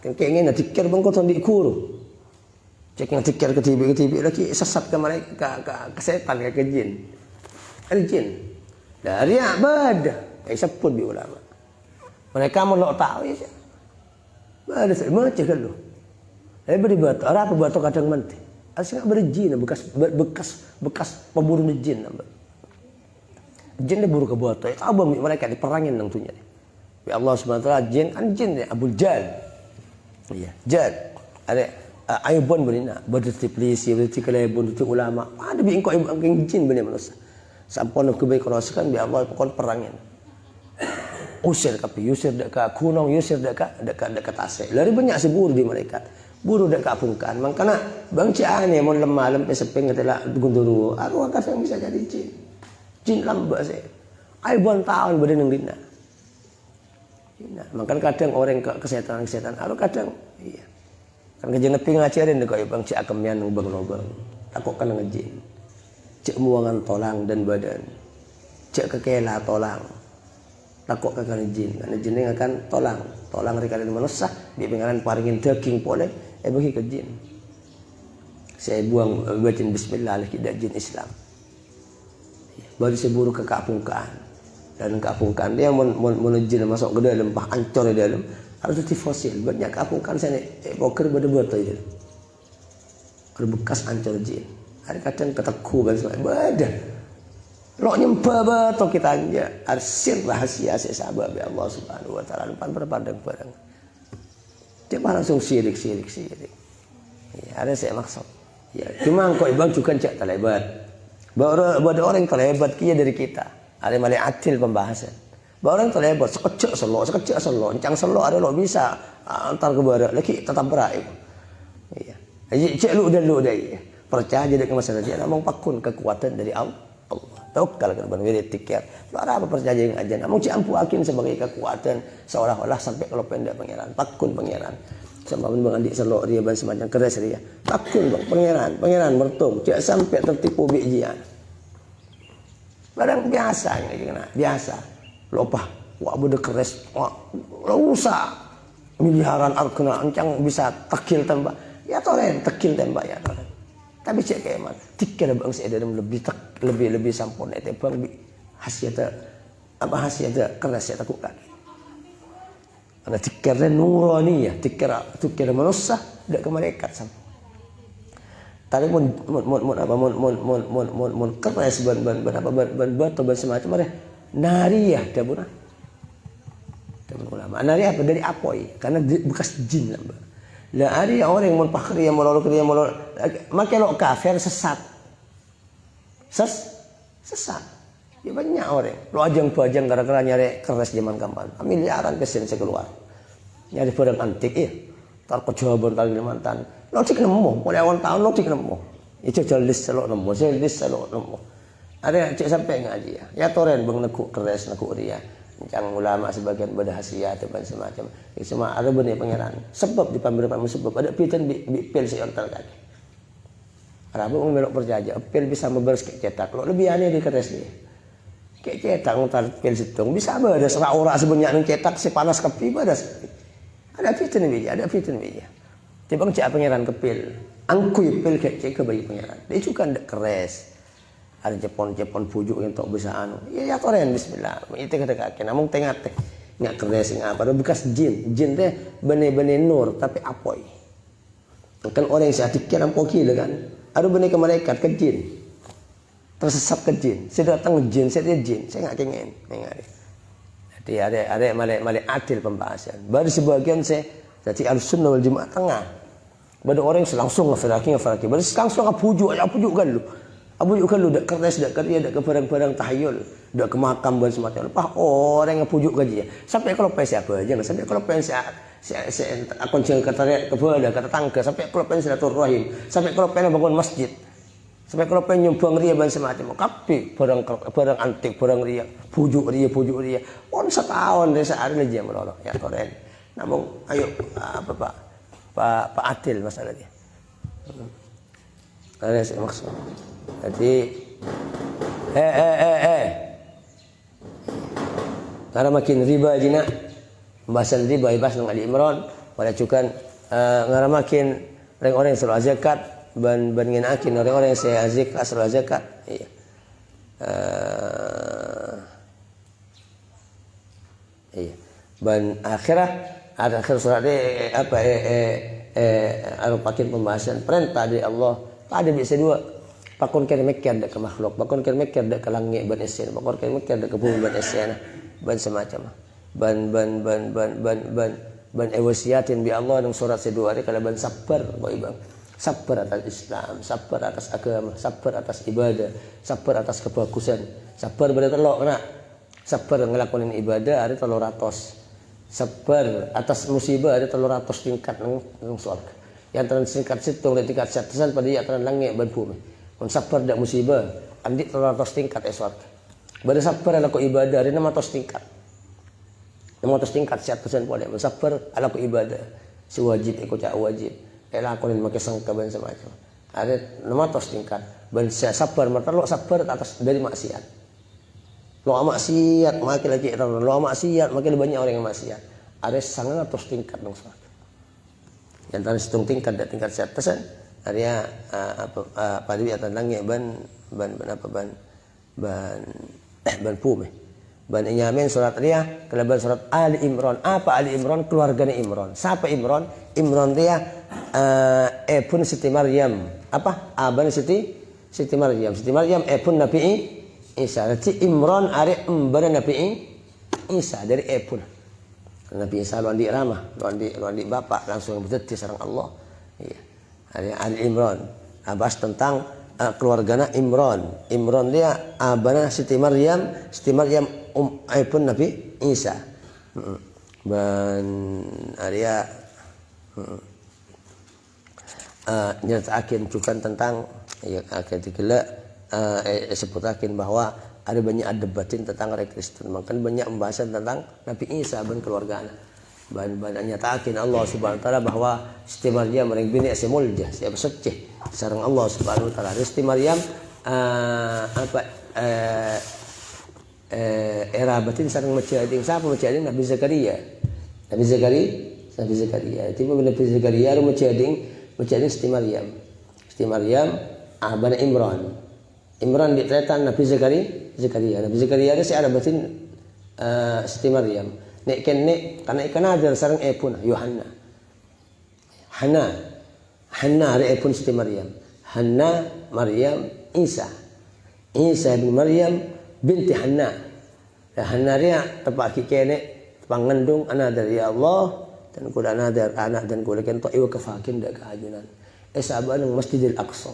Kan ingin nak tikir bang kau di kuru. Cek yang tikir ke tibi lagi sesat ke malaikat ke setan ke jin. Ada jin. Dari abad. Sepun bi ulama. Mereka melok tahu ya. Ada semua cek dulu. Beri batu. Apa batu kadang mati. Asal berjin bekas pemburu jin nambah. Jin dia buru ke batu. Itu abang mereka diperangin tentunya. Ya Allah Subhanahu wa taala jin kan jin dia Abu Jal. Iya, Jal. Ada ayubun berina, berdeti polisi, berdeti kelebon, berdeti ulama. Ada bi engkau jin benih manusia. Sampun kebaik rasakan bi Allah pokon perangin. Usir kapi, usir dekat gunung, usir dekat tasik. Lari banyak seburu di malaikat. Buru dak kapungkan. Makana bang ciane mon lemah lempe sepeng ketela gunduru. Aku akas yang bisa jadi jin. Jin lamba saya. Ai bon tahun bade nang dina. Makanya kadang orang kesehatan, aku kadang iya. Kan kejeng nepi ngajarin dek bang cik akemian nang bang lobang. Takut kan ngejin. Cek muangan tolang dan badan. Cek kekela tolang. Takut kan jin. Karena jin ini akan tolang rekalan manusia. Di pengaran paringin daging boleh. Bagi ke jin. Saya buang baca bismillah lagi dak jin Islam. Baru seburu ke kapungkan. Dan kapungkan dia mun jin masuk ke dalam bah ancor di dalam harus di fosil. Banyak kapungkan sana poker beda-beda itu. Bekas ancor jin. Ada kadang keteku kan semua. Beda. Lo nyembah betul kita aja. Arsir rahasia sahabat ya Allah Subhanahu wa taala depan berpandang barang. Dia langsung sirik. Ya, ada saya maksud. Ya, cuma kau ibang juga cek terlebat. Baru orang yang terlebat kia dari kita. Ada malai adil pembahasan. Baru orang terlebat sekecil selo, encang selo ada lo bisa antar ke barat lagi tetap berai. Iya. Cek lu dah. Percaya jadi ke masalah dia namang pakun kekuatan dari Allah. Tawakkal kan benar tikir. Lo apa percaya yang aja namang cik ampu akin sebagai kekuatan seolah-olah sampai kalau pendek pangeran, pakun pangeran. Sama bang adik selok dia ban semacam keras dia. Pakun bang pangeran mertung cik sampai tertipu bijian. Barang biasa ini kena biasa. Lupa wah bude keras wah rusak. Miliaran arkena encang bisa tekil tembak. Ya toren tekil tembak ya toren. Tapi cek kayak mana? Tikar bang saya dalam lebih sampun itu bang khasiat keras saya takutkan. Karena tikar nurani ya, tikar manusia tidak ke malaikat sama. Tadi mun keras ban batu ban semacam mana? Nariyah dah pun. Ulama. Nariyah dari apoi karena bekas jin lah. Lah ada orang yang munfakir yang molol makai lo kafir sesat. Sesat. Ya banyak orang. Lo ajang-bajang gara-gara nyari keras zaman kapan. Miliaran kesini saya keluar. Nyari barang antik ya. Tar kejawaban Kalimantan. Lo cik nemu. Mulai awal tahun lo cik nemu. Itu jelis selo nemu. Ada cik sampai ngaji ya. Ya toren bang nekuk keras nekuk ria. Yang ulama sebagian berhasia dan semacam semua ada benih pangeran sebab di pemberian sebab ada pitan pil seontal kaki Arabu melok percaya pil bisa memberes cetak lo lebih aneh di keras dia kayak cetak ntar pil situng bisa ada seorang sebanyak yang cetak sepanas kepi ada pitan bija tiba cak pangeran kepil angkui pil kayak bagi pangeran dia juga ndak keras. Ada Jepon pujuk yang tak bisa anu. Ya toren bismillah. Itu kata kaki. Namun tengah teh. ngak keres ngak apa bekas jin teh benih-benih nur tapi apoi kan orang yang sedikit ampoki kan ada benih ke malaikat ke jin tersesat ke jin saya datang jin saya jin saya nggak kengen jadi ada malaikat adil pembahasan baru sebagian saya jadi al-sunnah wal jamaah tengah baru orang yang langsung ngafalaki baru langsung apujuk kan lu apujuk kan lu dak kertas dak kerja dak ke barang-barang tahayul dak ke makam dan semacam apa orang yang pujuk gaji sampai kalau pensi apa aja sampai kalau pensi saya akan kata kepada kata tangga sampai kalau pensi silaturahim sampai kalau pengen bangun masjid sampai kalau pengen nyumbang ria dan semacam tapi barang antik barang ria pujuk ria on setahun desa hari aja melolok ya keren namun ayo apa Pak Adil masalahnya ada saya maksud jadi karena makin riba jina pembahasan riba ibas dengan Ali Imran pada cukan karena makin orang-orang yang selalu zakat ban nginakin orang-orang yang saya zakat selalu zakat iya iya ban akhirah ada akhir surat apa pakin pembahasan perintah dari Allah ada bisa dua pakon kan mekir dak ke makhluk pakon kan mekir dak ke langit ban esen pakon kan mekir dak ke bumi ban esen ban semacam ban ewasiatin bi Allah dalam surat sedua hari kalau ban sabar bang sabar atas Islam sabar atas agama sabar atas ibadah sabar atas kebagusan sabar pada telok kena sabar ngelakonin ibadah ada 300 sabar atas musibah ada 300 tingkat nang surga yang tingkat situ tingkat satusan pada yang langit ban bumi mun sabar dak musibah andi 300 tingkat surga pada sabar ala ko ibadah ada 600 tingkat 600 tingkat satusan pada mun sabar ala ko ibadah si wajib ikut cak wajib lakonin make sangka ban semacam ada 600 tingkat ban sabar marta lo sabar atas dari maksiat lo maksiat makin lagi lo maksiat makin banyak orang yang maksiat ada 100 tingkat dong soal yang tadi hitung tingkat dan tingkat satusan ada pada dia langit ban pume ban nyamin surat dia kelebihan surat Ali Imran apa Ali Imran keluarganya Imran siapa Imran dia pun Siti Maryam apa aban Siti Maryam pun Nabi Isa jadi Imran ari embara Nabi Isa dari pun Nabi Isa luan di ramah luan di bapak langsung berdetik sareng Allah iya Ali Imran bahas tentang keluarganya Imran dia abana Siti Maryam pun Nabi Isa ban Arya nyatakan juga tentang ya akan digelak sebutakin bahwa ada banyak debatin tentang orang Kristen makan banyak pembahasan tentang Nabi Isa dan keluarganya ban nyatakan Allah Subhanahu wa taala bahwa Siti Maryam mering bini semulja siapa seceh sareng Allah Subhanahu wa taala Siti Maryam era batin sareng macading siapa macading Nabi Zakaria itu Nabi Zakaria ru macading Siti Maryam abana Imran ditretan Nabi Zakaria ada si ada batin Siti Maryam nek karena ikan ada sareng pun Yohanna Hanna ada pun Siti Maryam Hanna Maryam Isa bin Maryam binti Hanna dia tepak kene pangandung anak dari Allah dan kuda anak dan kuda kento iwa kefakin dak kehajunan sahabat nang Masjidil Aqsa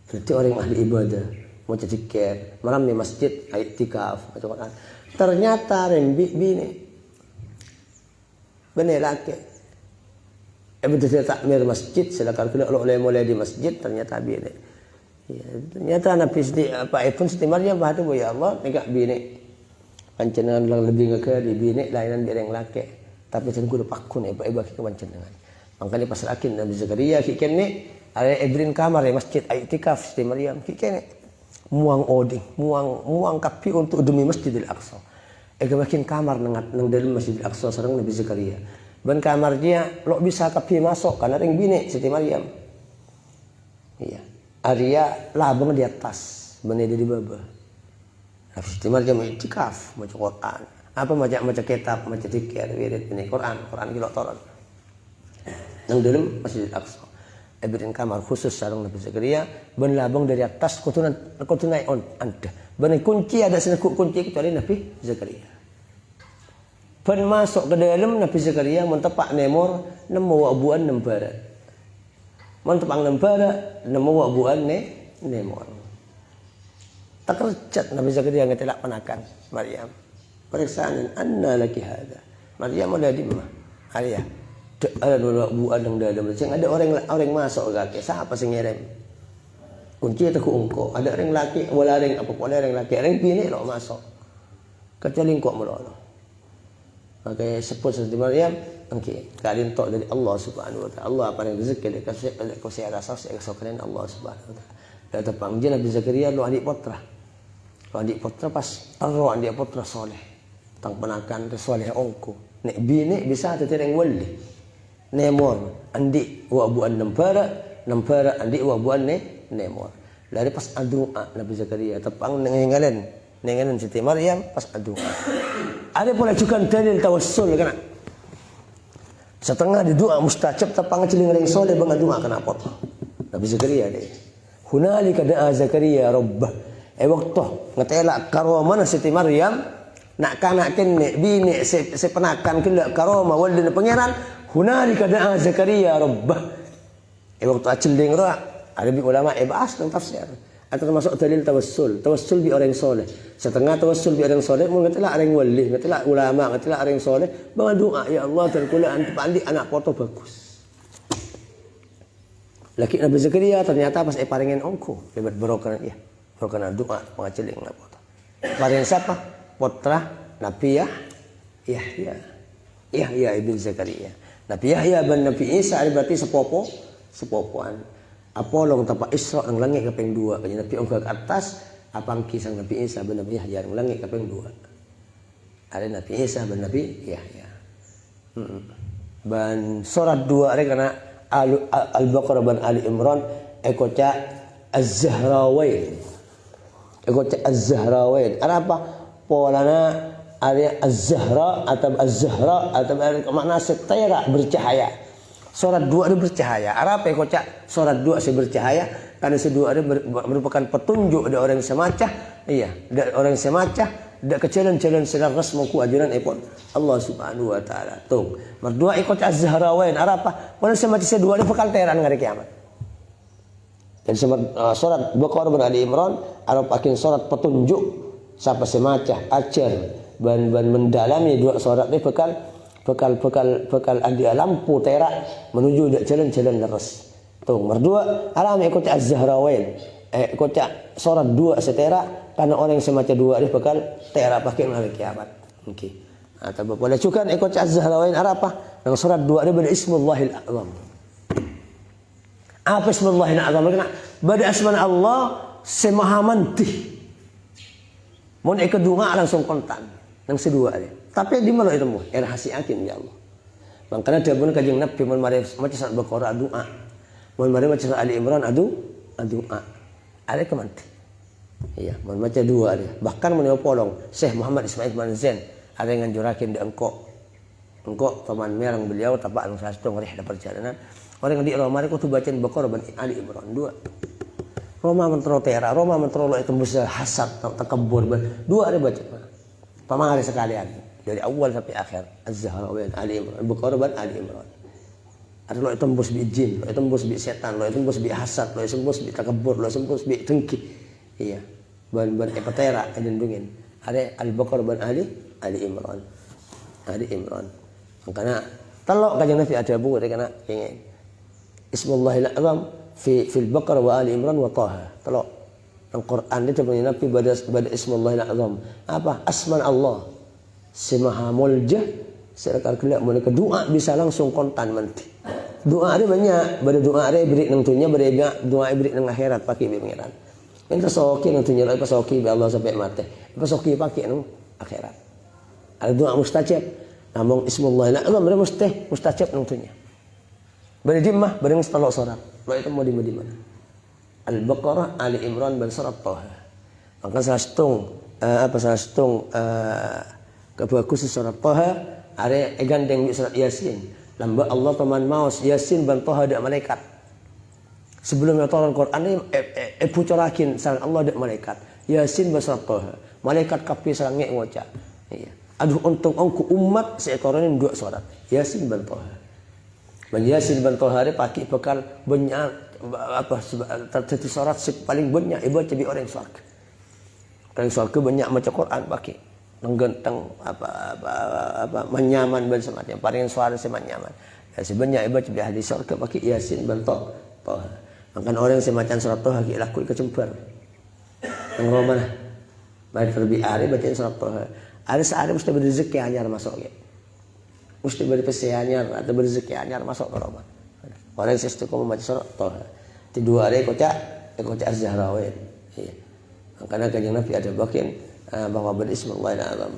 berarti orang ahli ibadah mau cekir malam di masjid iktikaf macam ternyata rembi bini bener laki betul takmir masjid silakan kena mulai di masjid ternyata bini ya, ternyata Nabi Siti Maryam bahatu ya Allah nikah bini pancenengan lebih ngeke di bini lainan bireng laki tapi sen kudu pakun iba ke pancenengan makanya pas lakin Nabi Zakaria kikene ada ebrin kamar di masjid iktikaf Siti Maryam kikene muang oding muang kapi untuk demi Masjidil Aqsa makin kamar nang dalam Masjidil Aqsa sareng Nabi Zakaria ban kamar dia lo bisa kapi masuk karena ring bini Siti Maryam iya Arya labang di atas bane di bawah Siti Maryam iktikaf maca Quran Apa macam kitab, macam zikir, wirid ini Quran kilo toron. Nang dalam Masjid Al-Aqsa. Ibrin kamar khusus sarung Nabi Zakaria ben labang dari atas kutunai on anda. Ben kunci ada senekuk kunci kecuali Nabi Zakaria. Ben masuk ke dalam Nabi Zakaria mentepak nemor nemu wabuan nembara. Mentepak nembara nemu wabuan nemor. Tak kerjat Nabi Zakaria ngetelak penakan Maryam. Periksaan anna laki hada. Maryam ada di mana? Ayah. Ada dua buah yang dalam. Ada orang masuk ke siapa sing ngirim? Kunci itu ku engkau. Ada orang laki, wala orang apa pun ada orang laki. Orang bini lo masuk. Kecuali engkau melolo. Maka sebut seperti Maryam, okey, kalian tok dari Allah Subhanahu wa taala. Allah apa yang rezeki dia kasih rasa saya kalian Allah Subhanahu wa taala. Dan tepang je Nabi Zakaria lo adik putra. Lo adik putra pas roh adik putra soleh. Tang penakan soleh ongko. Nek bini bisa tereng wali. Nemor andi wa buan nempara andi wa buan nemor. Lari pas adua Nabi Zakaria tepang nengalan Siti Maryam pas adua. Ada pula juga dalil tawassul kan. Setengah di doa mustajab tepang celing ring soleh bang adua kena pot. Nabi Zakaria dia. Hunalika da'a Zakaria rabbah. Waktu ngetela karomana Siti Maryam nak kanakin bini sepenakan kela karoma walden pangeran. Hunalika da'a Zakaria rabbah. Waktu aceling roh ada bi ulama bahas tentang tafsir. Atau termasuk dalil tawassul bi orang soleh. Setengah tawassul bi orang soleh mengatlah orang wali, ngatlah ulama, ngatlah orang soleh, bang doa ya Allah terkula andi anak foto bagus. Laki Nabi Zakaria ternyata pas paringin ongko, lebat berokan ya. Berokan doa pengaceling na foto. Paring siapa? Putra Nabi Yahya ibn Zakaria. Nabi Yahya bin Nabi Isa berarti sepopoan. Apolong tapak Isra nang langit kaping 2 kanya Nabi ongko ke atas apang kisah Nabi Isa bin Nabi Yahya nang langit kaping 2. Ada Nabi Isa bin Nabi Yahya. Ban surat 2 ada kana Al-Baqarah ban Ali Imran ekoca Az-Zahrawain. Ekoca Az-Zahrawain. Ada apa? Polana ada Az-Zahra atau makna setera bercahaya. Surat 2 itu bercahaya. Apa yang kocak? Surat 2 itu bercahaya karena si 2 itu merupakan petunjuk dari orang semacam. Iya, dari orang semacam dak kecelen-celen sedang resmuku ajaran ipun Allah Subhanahu wa taala. Tung. Berdua ikut Az-Zahrawain. Apa? Pada semacam si 2 itu bakal teran hari kiamat. Dan surat Baqarah bin Ali Imran akin surat petunjuk siapa semacam ajar ban mendalami dua surat ini bekal andi lampu terak menuju jalan-jalan leres. Tuh, berdua alam ikut Az-Zahrawain. Ikut surat 2 setera karena orang yang semacam 2 ini bekal terak pakai hari kiamat. Okey. Atau boleh juga ikut Az-Zahrawain apa? Yang surat 2 ini pada Ismullahil A'zam. Apa Ismullahil A'zam? Pada asma Allah semaha mantih. Mun ikut doa langsung kontan. Yang kedua ini. Tapi di mana itu mu? Rahasiakin ya Allah. Makanya dia pun kajing Nabi mun mari maca surat Baqarah doa. Mun mari maca surat Ali Imran doa. Ada kemanti. Iya, mun maca dua dia. Bahkan mun polong Syekh Muhammad Ismail bin Zain ada yang nganjurakin di engkau teman merang beliau tapak anu sastung rih perjalanan. Orang di Roma itu bacain Baqarah bin Ali Imran 2. Roma mentero tera, Roma mentero lo itu bisa hasad takabur. 2 ada baca. Pamahari sekalian. Dari awal sampai akhir Az-Zahrawain Ali Imran Baqarah bin Ali Imran. Ada lo tembus bi jin, lo tembus bi setan, lo tembus bi hasad, lo tembus bi takabur, lo tembus bi dengki. Iya. Ban epatera dilindungin. Ada Al-Baqarah bin Ali Imran. Ali Imran. Makanya telok kanjeng Nabi ada bu dia kena ingin. Ismullahil A'zam fil Baqarah wa Ali Imran wa Taha. Telok. Al-Quran itu punya Nabi pada Ismullahil A'zam. Apa? Asman Allah. Semaha muljah serakar kelak mereka doa bisa langsung kontan nanti. Doa ada banyak, pada doa ada beri nentunya, pada doa beri nang akhirat pakai bi pangeran. Ente soki nentunya lagi pas soki bi Allah sampai mati. Pas soki pakai nang akhirat. Ada doa mustajab. Namun Ismullahil A'zam mereka mustajab nentunya. Pada jimah, pada setelah surat. Lo itu mau di mana? Al-Baqarah, Ali Imran dan surat Taha. Maka salah stung kebagus surat Toha are gandeng surat Yasin lamba Allah teman maus Yasin ban Toha dak malaikat sebelumnya turun Quran ini bocorakin sareng Allah dak malaikat Yasin ban surat Toha malaikat kapi sareng ngek ngoca iya aduh untung ongku umat seetoranin dua surat Yasin ban Toha ban Yasin ban Toha are pakai bekal banyak apa terjadi surat paling banyak ibadah jadi orang surga. Orang surga banyak macam Quran pakai menggenteng apa menyaman dan semacam paling suara semanyaman. Ya sebanyak ibadah jadi hadis surga pakai Yasin dan Toha. Maka orang semacam surat Toha kita lakukan kecembar. Yang Roman baik terlebih hari baca surat Toha. Ada sehari mesti berzeki anyar masuk ya. Mesti berpesi anyar atau berzeki anyar masuk ke Roman. Orang yang istiqomah membaca surat Toha. Di 2 hari kocak Az-Zahrawain. Iya. Karena kanjeng Nabi ada bagian bahwa berismullahil azam.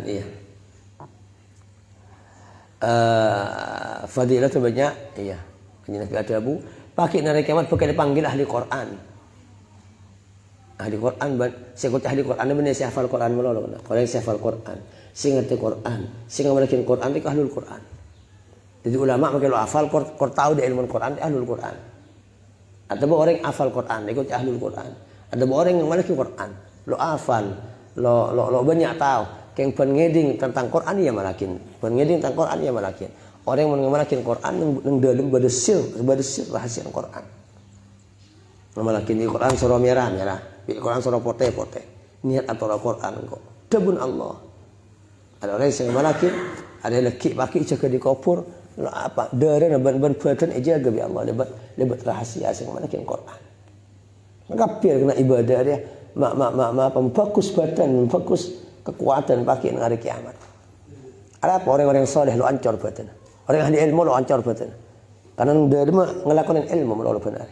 Iya. Fadilah itu banyak. Iya. Kanjeng Nabi ada Abu. Pakai hari kiamat pakai dipanggil ahli Quran. Ahli Quran saya kocak ahli Quran benar saya hafal Quran melolo. Orang yang hafal Quran, saya ngerti Quran, saya ngamalakin Quran itu ahlul Quran. Jadi ulama makin lo hafal, kor tahu di ilmu Quran, di ahlul Quran. Ada orang yang hafal Quran, dia ikut ahlul Quran. Ada orang yang malaki Quran, lo hafal, lo banyak tahu. Yang pengeding tentang Quran ya malakin, pengeding tentang Quran ya malakin. Orang yang malakin Quran yang dalam berdesir rahasia Quran. Malakin di Quran surah merah, di Quran surah putih. Niat atau Quran kok. Debun Allah. Ada orang yang malakin, ada laki pakai jaga di kopur. Apa darah ban badan jaga bi Allah lebat rahasia sing manakin Quran. Maka biar kena ibadah dia memfokus badan, memfokus kekuatan pakai hari kiamat. Ada apa orang-orang saleh lo ancor badan. Orang ahli ilmu lo ancor badan. Karena dia mah ngelakuin ilmu lo benar.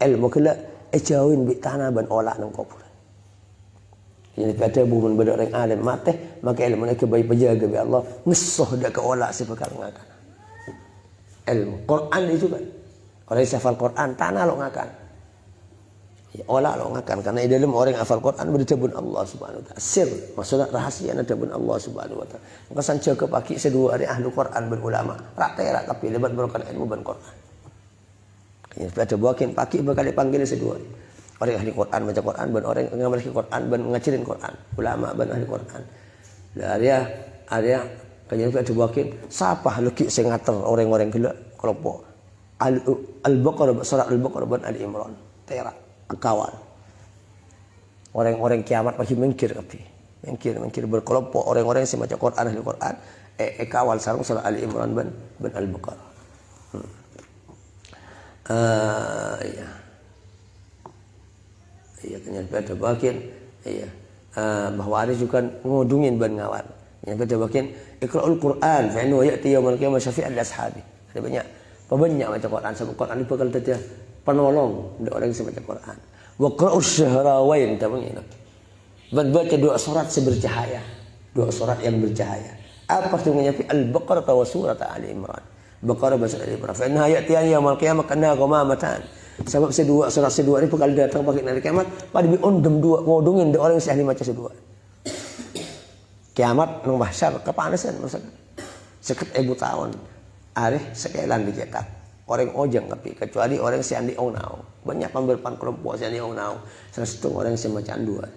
Ilmu kala jauhin bi tanah ban olah nang kubur. Jadi ada bukan pada orang alim mate maka ilmu nak baik penjaga bi Allah ngesoh dak ke olah sebekal ngakan. Ilmu Quran itu kan orang yang hafal Quran tanah lo ngakan ya, olah lo ngakan karena di dalam orang yang hafal Quran berdebun Allah subhanahu wa ta'ala sir maksudnya rahasia debun Allah subhanahu wa ta'ala maka sanjaga pagi sedua hari ahli Quran berulama rak tapi lebat berkan ilmu ban Quran ini ada buakin pagi bakal dipanggil sedua hari orang ahli Quran baca Quran ban orang yang memiliki Quran ban ngajarin Quran ulama ban ahli Quran area kayaknya ada buakin siapa lagi sing ngater orang-orang gila kelompok Al-Baqarah surat Al-Baqarah ban Ali Imran terak kawan orang-orang kiamat pasti mengkir berkelompok orang-orang yang baca Quran ahli Quran kawal sarung surat Ali Imran ban Al-Baqarah iya kayaknya ada buakin iya bahwa ada juga ngudungin ban ngawan yang beda bagian Iqra'ul Quran fa innahu ya'ti yaumil qiyamah syafi'an li ashabi. Ada banyak baca Quran sebab Quran itu bakal jadi penolong untuk orang yang baca Quran. Wa qra'us syahrawain tamanya. Baca 2 surat bercahaya, 2 surat yang bercahaya. Apa sesungguhnya Al-Baqarah wa surat Ali Imran. Baqarah bahasa Ali Imran. Fa innahu ya'ti yaumil qiyamah kana ghamamatan. Sebab surat sedua ini bakal datang bagi hari kiamat pada diundem 2 ngodungin di orang yang ahli baca sedua. Kiamat nang mahsyar kepanasan maksudnya. Seket 1000 tahun. Areh sekelan dicetak. Orang ojang tapi kecuali orang si andi onau. Banyak pemberpan kelompok si andi onau. Salah satu orang si macan dua.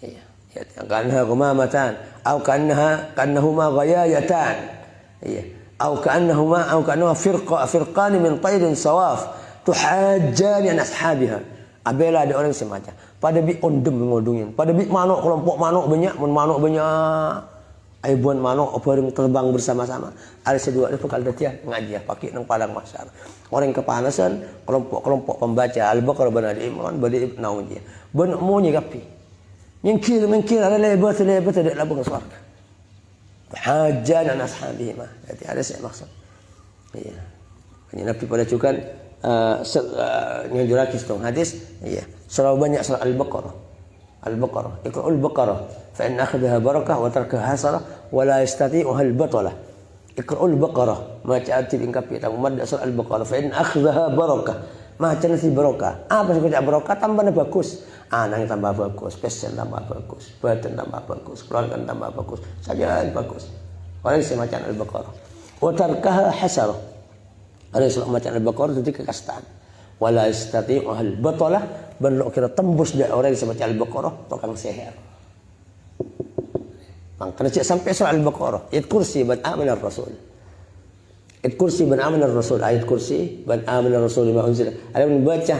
Iya. Ya kanha ghamamatan au kannahuma ghayayatan. Iya. Au kannahuma firqan min tayrin sawaf tuhajjani an ashabiha. Abela ada orang semacam pada bi ondem ngodungin pada bi manuk kelompok manuk banyak aibuan manuk bareng terbang bersama-sama ada sedua itu bakal dia ngaji pakai nang padang mahsyar orang kepanasan kelompok pembaca Al-Baqarah ban Ali Imran badi naun dia ben monyi kapi mengkir ada lebat ada labung surga hajan an ashabihi mah jadi ada saya maksud iya hanya Nabi pada cukan ngejuraki setong hadis iya surah banyak surah Al-Baqarah Iqra'ul Baqarah fa inna akhdaha barakah wa tarkaha hasarah wa la yastati'uha al-batalah Iqra'ul Baqarah ma ta'ati bin kapi ta umad surah Al-Baqarah fa inna akhdaha barakah Macam nasi barokah. Apa sih kerja barokah? Tambahnya bagus. Anak tambah bagus, passion tambah bagus, badan tambah bagus, keluarga tambah bagus, sajaran bagus. Orang yang macam Al-Baqarah. Wa tarkaha hasarah. Orang yang macam Al-Baqarah itu kekastaan. Wala istati'u al-batalah, benok kira tembus dia orang yang macam Al-Baqarah tukang sihir. Makanya cik sampai surah Al-Baqarah, ayat kursi ban amana Rasul. Ayat kursi ban amana Rasul, ayat kursi ban amana Rasul lima unzila. Ada membaca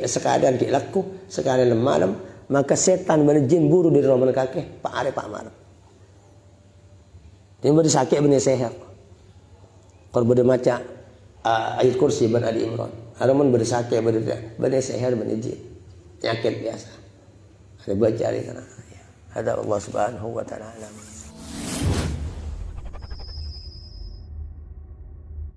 sekadar ki laku, sekadar malam, maka setan dan jin buru dari rumah kakek, pak are pak malam. Dia bersakit benih sehat. Kalau bermaca ayat kursi ban Ali Imran, ada pun bersakit benih sehat benih jin, penyakit biasa. Ada baca di sana. Ada Allah Subhanahu wa taala.